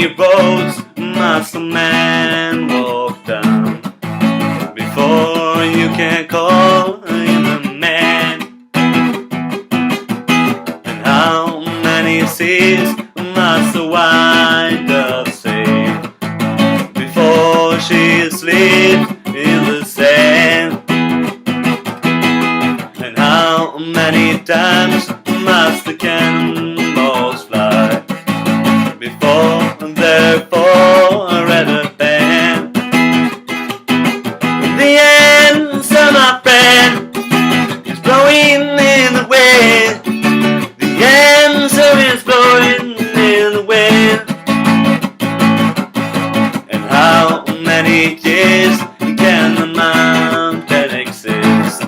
many roads must a man walk down before you can call him a man? And how many seas must a white dove sail before she sleeps in the sand? And how many times must the cannonballs fly before they're forever banned? The answer, my friend, is blowing in the wind. The answer is blowing in the wind. And how many years can the mountain exist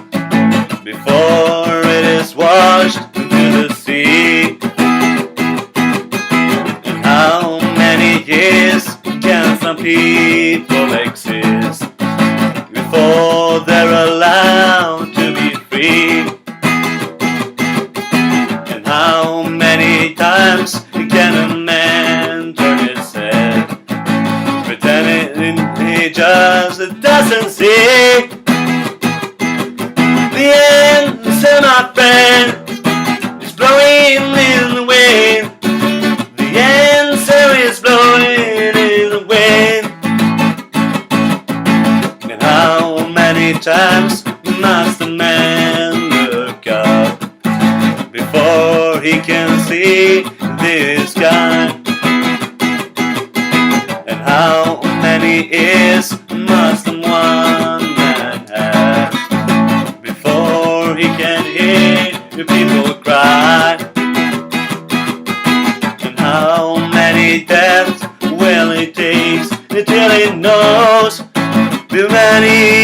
before it is washed into the sea? And how many years can some people exist before they're allowed to be free? And how many times can a man turn his head, pretending he just doesn't see? The answer, my friend, is blowing in the wind. The answer is blowing in the wind. And how many times must a man look up before he can see this sky? And how many ears must one man have before he can hear people cry? And how many deaths will it take till he knows the many